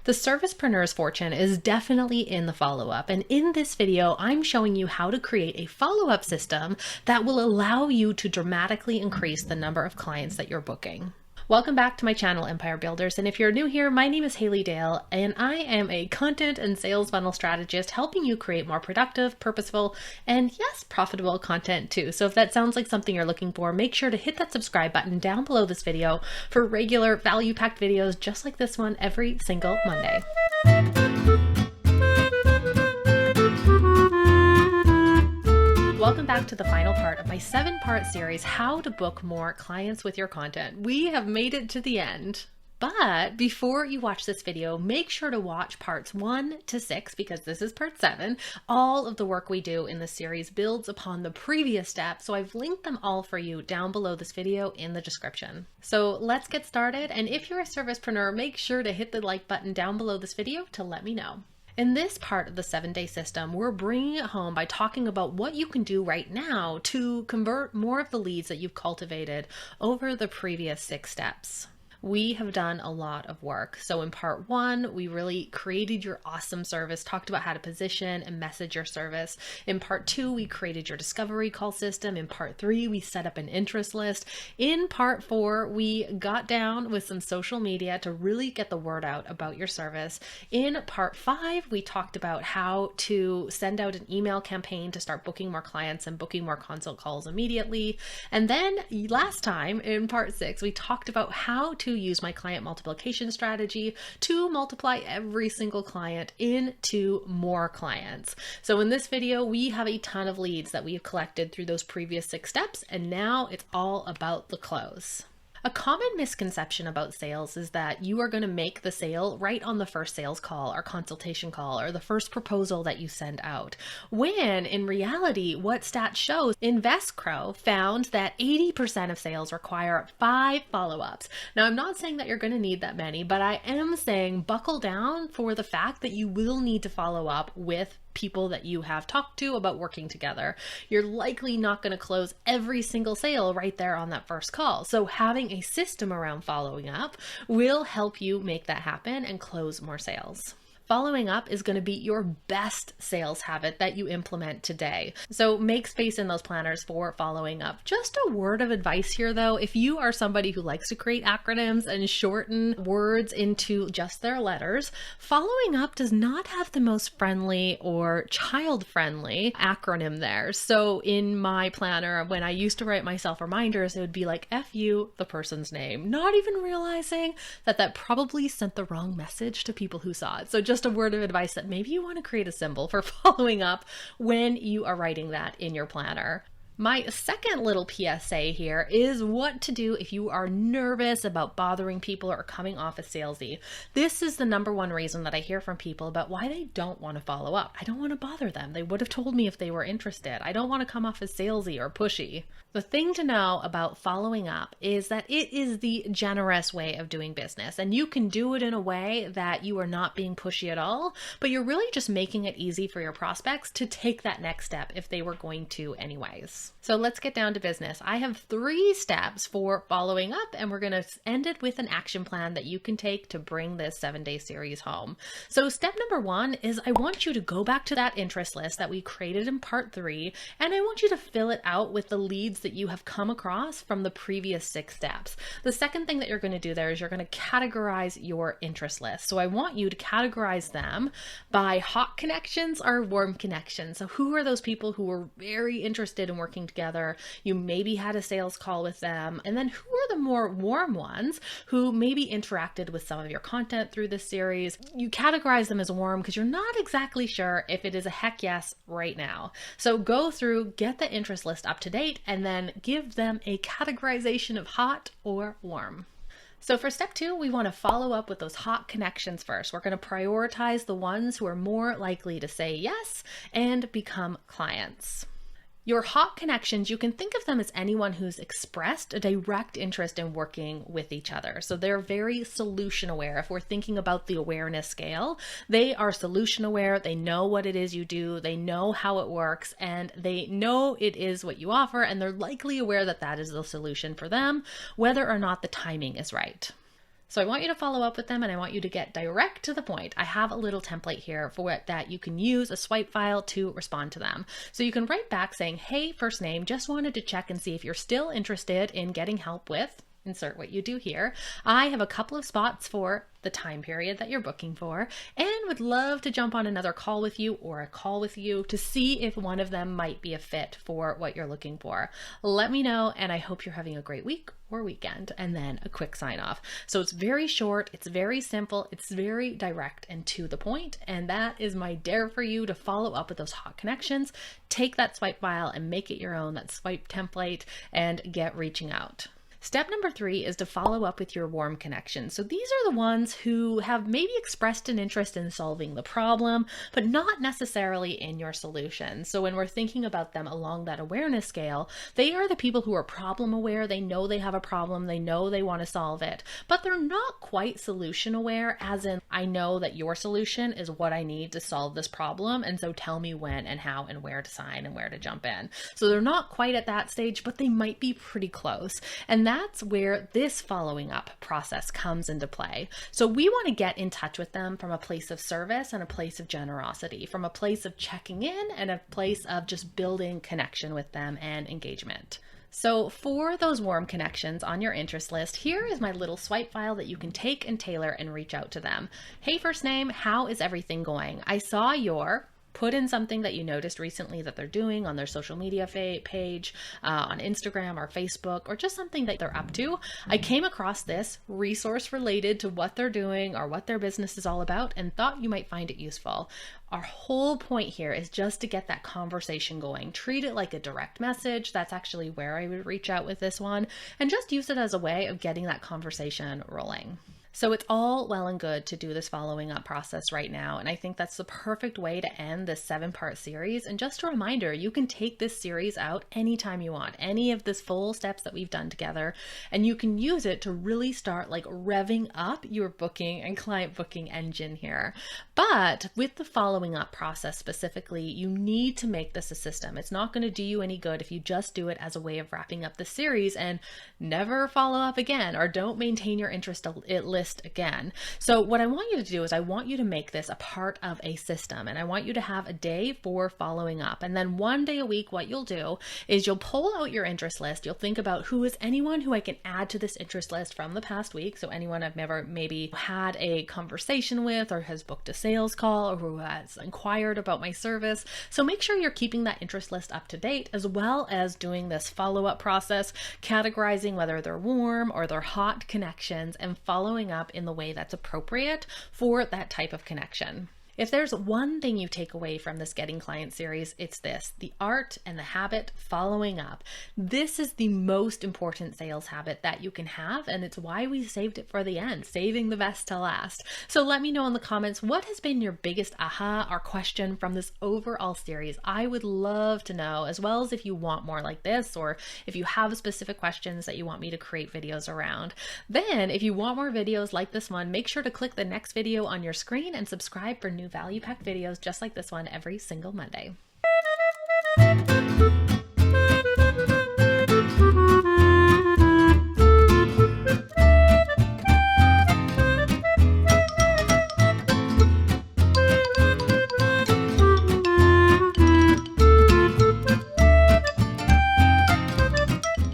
The servicepreneur's fortune is definitely in the follow-up, and in this video, I'm showing you how to create a follow-up system that will allow you to dramatically increase the number of clients that you're booking. Welcome back to my channel, Empire Builders, and if you're new here, my name is Haley Dale, and I am a content and sales funnel strategist helping you create more productive, purposeful, and yes, profitable content too. So if that sounds like something you're looking for, make sure to hit that subscribe button down below this video for regular value-packed videos just like this one every single Monday. Welcome back to the final part of my 7-part series, How to Book More Clients with Your Content. We have made it to the end. But before you watch this video, make sure to watch parts 1 to 6 because this is part 7. All of the work we do in this series builds upon the previous steps, so I've linked them all for you down below this video in the description. So let's get started, and if you're a servicepreneur, make sure to hit the like button down below this video to let me know. In this part of the 7-day system, we're bringing it home by talking about what you can do right now to convert more of the leads that you've cultivated over the previous 6 steps. We have done a lot of work. So in part 1, we really created your awesome service, talked about how to position and message your service. In part 2, we created your discovery call system. In part 3, we set up an interest list. In part 4, we got down with some social media to really get the word out about your service. In part 5, we talked about how to send out an email campaign to start booking more clients and booking more consult calls immediately. And then last time in part 6, we talked about how to use my client multiplication strategy to multiply every single client into more clients. So in this video, we have a ton of leads that we've collected through those previous 6 steps, and now it's all about the close. A common misconception about sales is that you are going to make the sale right on the first sales call or consultation call or the first proposal that you send out. When in reality, what stats shows, InvestCrow found that 80% of sales require 5 follow-ups. Now, I'm not saying that you're going to need that many, but I am saying buckle down for the fact that you will need to follow up with people that you have talked to about working together. You're likely not going to close every single sale right there on that first call. So having a system around following up will help you make that happen and close more sales. Following up is going to be your best sales habit that you implement today. So make space in those planners for following up. Just a word of advice here though, if you are somebody who likes to create acronyms and shorten words into just their letters, following up does not have the most friendly or child-friendly acronym there. So in my planner, when I used to write myself reminders, it would be like FU, the person's name, not even realizing that that probably sent the wrong message to people who saw it. So just a word of advice that maybe you want to create a symbol for following up when you are writing that in your planner. My second little PSA here is what to do if you are nervous about bothering people or coming off as salesy. This is the number one reason that I hear from people about why they don't want to follow up. I don't want to bother them. They would have told me if they were interested. I don't want to come off as salesy or pushy. The thing to know about following up is that it is the generous way of doing business, and you can do it in a way that you are not being pushy at all, but you're really just making it easy for your prospects to take that next step if they were going to anyways. So let's get down to business. I have 3 steps for following up, and we're going to end it with an action plan that you can take to bring this 7-day series home. So step number 1 is I want you to go back to that interest list that we created in part 3, and I want you to fill it out with the leads that you have come across from the previous 6 steps. The second thing that you're going to do there is you're going to categorize your interest list. So I want you to categorize them by hot connections or warm connections. So who are those people who are very interested in working together? You maybe had a sales call with them. And then who are the more warm ones who maybe interacted with some of your content through this series? You categorize them as warm because you're not exactly sure if it is a heck yes right now. So go through, get the interest list up to date, and then give them a categorization of hot or warm. So for step 2, we want to follow up with those hot connections first. We're going to prioritize the ones who are more likely to say yes and become clients. Your hot connections, you can think of them as anyone who's expressed a direct interest in working with each other. So they're very solution aware. If we're thinking about the awareness scale, they are solution aware. They know what it is you do. They know how it works, and they know it is what you offer. And they're likely aware that that is the solution for them, whether or not the timing is right. So I want you to follow up with them and I want you to get direct to the point. I have a little template here for it that you can use a swipe file to respond to them. So you can write back saying, hey, first name, just wanted to check and see if you're still interested in getting help with, insert what you do here. I have a couple of spots for the time period that you're booking for and would love to jump on another call with you or a call with you to see if one of them might be a fit for what you're looking for. Let me know, and I hope you're having a great week or weekend. And then a quick sign off. So it's very short, it's very simple, it's very direct and to the point, and that is my dare for you to follow up with those hot connections. Take that swipe file and make it your own, that swipe template, and get reaching out. Step number 3 is to follow up with your warm connections. So these are the ones who have maybe expressed an interest in solving the problem, but not necessarily in your solution. So when we're thinking about them along that awareness scale, they are the people who are problem aware. They know they have a problem. They know they want to solve it, but they're not quite solution aware, as in, I know that your solution is what I need to solve this problem. And so tell me when and how and where to sign and where to jump in. So they're not quite at that stage, but they might be pretty close. And that's where this following up process comes into play. So we want to get in touch with them from a place of service and a place of generosity, from a place of checking in and a place of just building connection with them and engagement. So for those warm connections on your interest list, here is my little swipe file that you can take and tailor and reach out to them. Hey, first name, how is everything going? I saw your put in something that you noticed recently that they're doing on their social media page, on Instagram or Facebook, or just something that they're up to. I came across this resource related to what they're doing or what their business is all about and thought you might find it useful. Our whole point here is just to get that conversation going. Treat it like a direct message. That's actually where I would reach out with this one, and just use it as a way of getting that conversation rolling. So it's all well and good to do this following up process right now. And I think that's the perfect way to end this 7-part series. And just a reminder, you can take this series out anytime you want, any of this full steps that we've done together, and you can use it to really start like revving up your booking and client booking engine here. But with the following up process specifically, you need to make this a system. It's not going to do you any good if you just do it as a way of wrapping up the series and never follow up again, or don't maintain your interest list again. So what I want you to do is I want you to make this a part of a system, and I want you to have a day for following up. And then one day a week, what you'll do is you'll pull out your interest list. You'll think about who is anyone who I can add to this interest list from the past week. So anyone I've never maybe had a conversation with, or has booked a sales call, or who has inquired about my service. So make sure you're keeping that interest list up to date, as well as doing this follow-up process, categorizing whether they're warm or they're hot connections, and following up in the way that's appropriate for that type of connection. If there's one thing you take away from this Getting Clients series, it's this: the art and the habit following up. This is the most important sales habit that you can have, and it's why we saved it for the end, saving the best to last. So let me know in the comments, what has been your biggest aha or question from this overall series? I would love to know, as well as if you want more like this, or if you have specific questions that you want me to create videos around. Then, if you want more videos like this one, make sure to click the next video on your screen and subscribe for new value packed videos just like this one every single Monday.